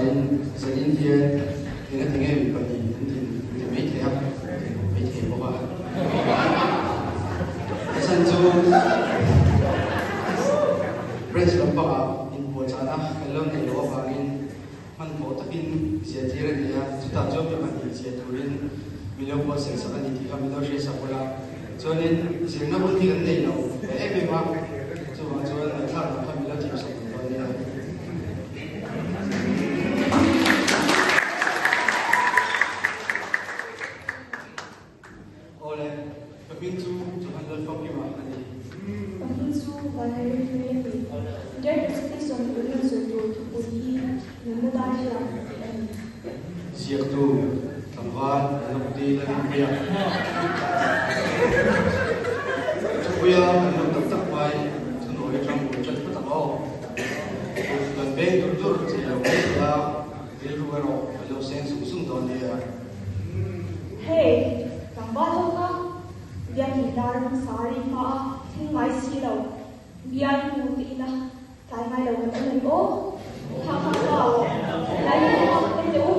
in India in the game but in make it up make it over san chu brace lompa in pochana alone in lo bangin man po takin sia tira dia ta job yo kan sia turin milo po sen sa kan ti kami do she sa pula chonin sirna bun ti kan nei no e be ma chu ma chu na tha na kami lo ti sa ko ni ole kami chu handle from ki ma ani kami chu wala ni get this on the so to put no da ya siak tu tamwan anak di lagi dia kuya anak tak bai tunoi trong buat chat tak mau dan be dur dia ya dia luar lo sen sung don dia hey tambah ka dia kita sari pa thing mai si lo dia tu ina kai mai lo kan ni o ha ha ha lai ko ni o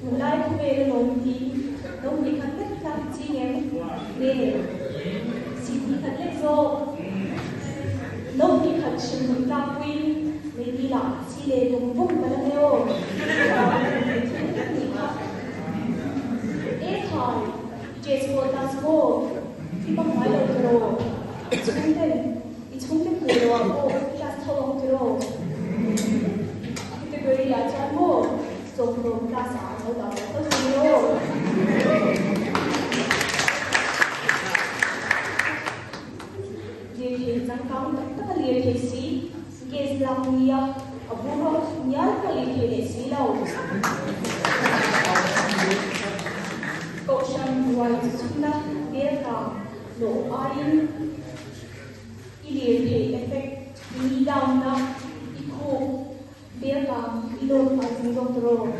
mulai ku be lo ni kan tak chi ne si ni kan le zo no ni kan shin ta pui me ni la chi le dong bum ba le o Just for that school, people might not grow. It's something good or just how long to grow. The very large and more, so from class are no doubt the zero. The kids and count the little see, gaze long near a book near the little see loud. Kosham White Sunda, Berka, No Iron, Illy Effect, Knee Down, Eco, Berka, Ilo Passing of the Road.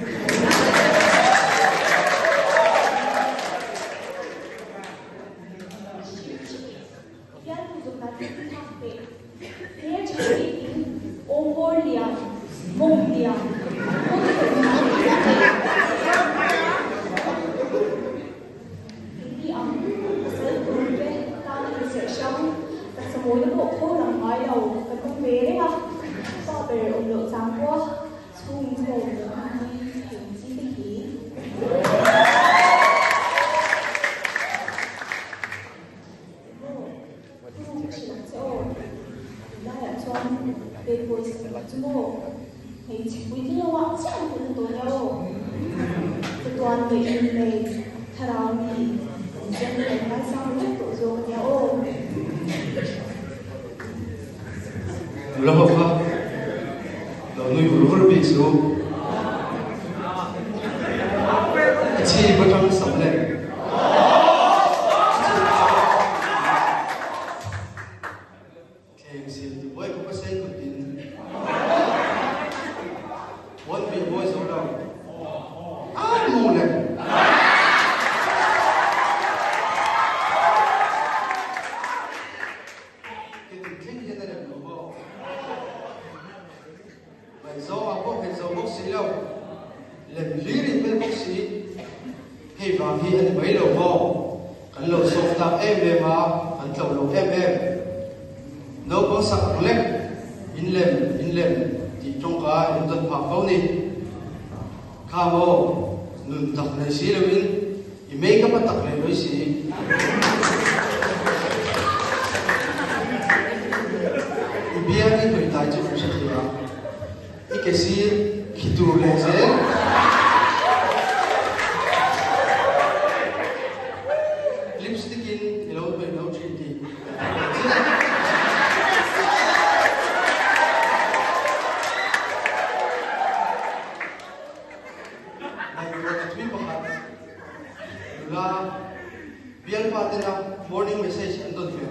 Morning message and don't be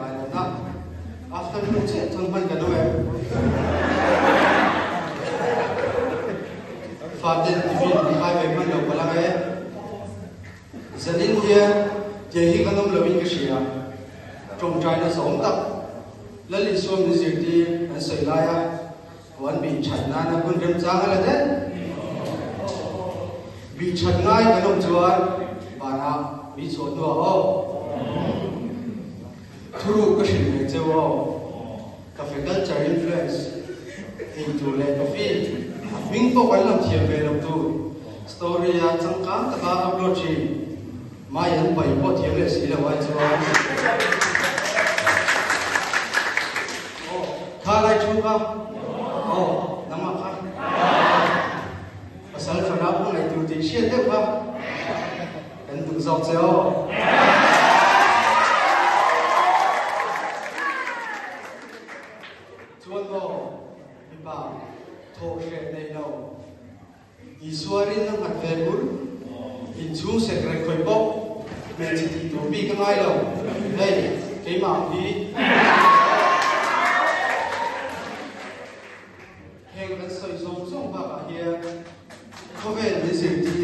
afternoon chat thongpan ka doe Father divin hai be man lo pala hai zanin here jehi kanam loving ka shia trong china som tak lali som ni zirti an soilaya wan bi chana na kun rem chang ala den วิชัดง่ายกันลงจวนบานะวิโสตัวทุรุก็ชินเมเจวกาเฟกัลจารินฟลูเอนซ์อินทูเลกาฟีวิ่งพวกวันลำเทียมเวลาดูสตอรี่จังการตะการอัพโหลดจีมายันไปพอเทียมเลยสิละวันจวนข้าไล่ชูครับน้ำมันครับภาษาฝรั่งพวกไหนดูดีเชี่ยเด็กครับกันดูสอบเซลชวนก็มีป่าโทรเช็คในเราอีสวารินน้ำอัดเวบุลอินชูเสกเรคอยบอกเมื่อจิตตัวบีก็ง่ายเราเฮ้ยเกี่ยมาดีเฮงกันสวยสมส่งบ้าเฮียเขาเป็นในสิ่งที่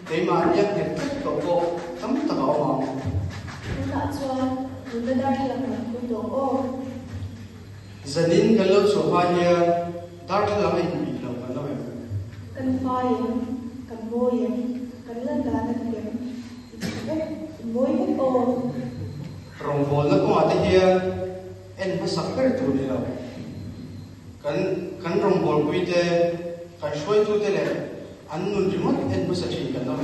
ได้มาเนี่ยเห็นตัวโตทั้งตะเอามาคุณอาจารย์คุณได้ที่หลังคุณตัวโอ้จะนินกันเลิกสุภาพเฮียดาร์ทหลังให้มีเรากันแล้วกันไฟกันโบยกันเล่นการนักเรียนโบยไม่โอ้รองบอลแล้วก็อาจจะเฮียเอ็นภาษาเกิดตัวนี้เรากันรองบอลคุยเตะกันช่วยตัวเตะเลยอันนู้นจิมันเอ็นภาษาจีนกันแล้ว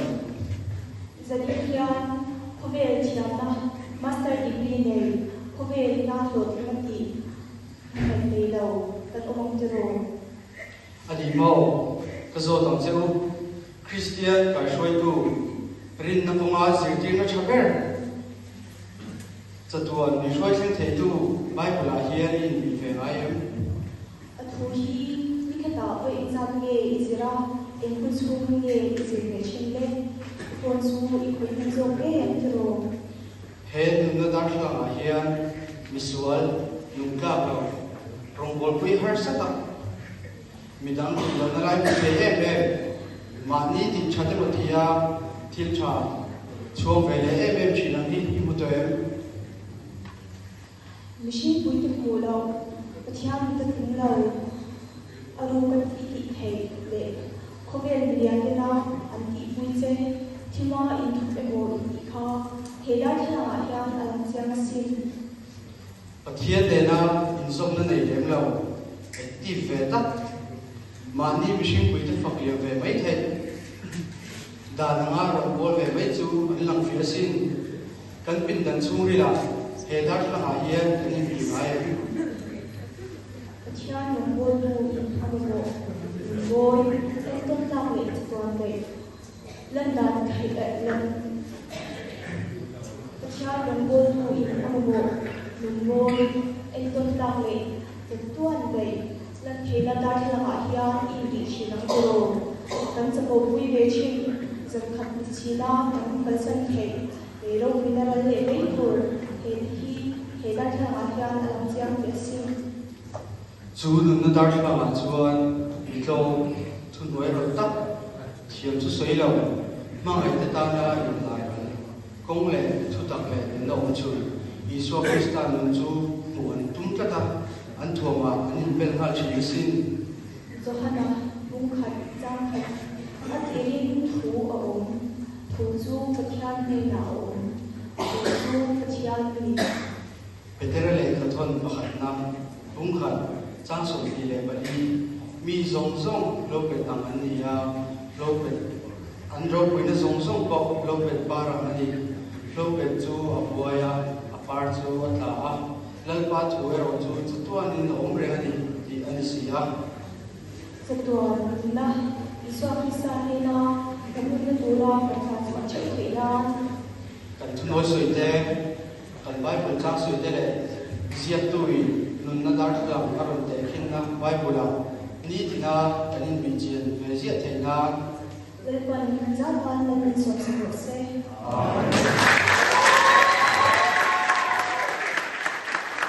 จะได้เฮียเขาเป็นที่นั่นนะมาสเตอร์ดีกรีเนี่ยเขาเป็นนักโหลดมันดีกันไปเรากันอมจะรู้อดีโมก็โจต้องเจ้าคริสเตียนกันช่วยตัวรินนักงานสิ่งที่นักชักเกอร์จะตัวมีช่วยสิ่งที่ตัวไม่ปลาเฮียนี่มีเฟรไอเอ็มทุกทีนี่แค่ตาไปอินซัมเย่อิสระเอ็นคุณสู้เย่อิสเรชินเล่คนสู้อีกคนนึงโจเย่จะรู้เห็นนุ่นดัชลาเฮียมิสวลนุ่งกาบเรารองบอลคุยฮาร์สัตว์มีดังที่เราในไลฟ์เสียเองมานี่ติดชัดเลยที่ยาทิลชาช่วงเวลาเอ็มชิลังนี่มุดเอ็มมิชิปุยตุกูเราปะที่มันจะถึงเราอารมณ์กันที่เหตุเลยเขาเป็นเรียนกันนะอันที่ปุยเจที่มาอินทุกเอโมอีกค่ะเหตุได้ที่หาอย่างอันเสียงสิ่งปะที่เดน่าอินส่งนั่นเองเราที่เวทัดมานี่มิชิปุยตุฟักเลียวเวไม่เท่ดานงารองบอลเวไม่จูอันหลังฟิลซินกันเป็นดันซูริลาเหตุได้ที่หาเฮียกันนี่มีไหมที่นั่นมันโบยดูอินอันโบยเอ็นต้นตาเล็กตัวเล็กเล่นดันไทยเล่นที่นั่นมันโบยดูอินอันโบยเอ็นต้นตาเล็กตัวเล็กเล่นเฮลันดาที่ละหายาอินดิชินังโจกันจะโบยเวชิจะขัดชีนากันกันสันเทเอโรวินาร์เล่ไม่ถูกเฮที่เฮลันที่ละหายาอันเสียงเบสิจูนุ่นดาร์ชลามาชวนมีโลทุนไว้รถตับเทียมชุดสวยเรามาให้ติดตามได้ยังไงกงเล่ชุดตักเล่นน้องช่วยอีสวาคริสตานุนจูมวนตุ้มกระตับอันทัวมาอันนี้เป็นหาชีวิตสิ้นจฮานะบุ้งขัดจ้างขัดอันเอรินทูอาอมทูจูปะทานในหนาวทูจูปะทานในเป็นเรื่องเล็กกระทนประหัตน้ำบุ้งขัดจ้างส่งที่เลบดีมีทรงโลกเป็นอันนี้ยาโลกเป็นอันโลกเป็นทรงปอกโลกเป็นปารังนี้โลกเป็นจูอบัวยาอปาร์จูอัตลาลัลปาจูเอโรจูจุดตัวนี้น้องเรียนนี้ที่อันนี้สิยาจุดตัวนี้นะอิสวาคริสตานีนะกันเป็นตัวเราประชาชนเฉยๆนะกันทุนน้อยสวยเต้กันใบผลจ้างสวยเต้เลยเสียบตุยนุ่นนัดดาร์ทเราอารมณ์เด็กขึ้นนะไว้บุลานี่ที่น่าอันนี้มีเจียนเวทีเทน่าเลยวันนี้จะวันเราเป็นส่วนสนุกเซ่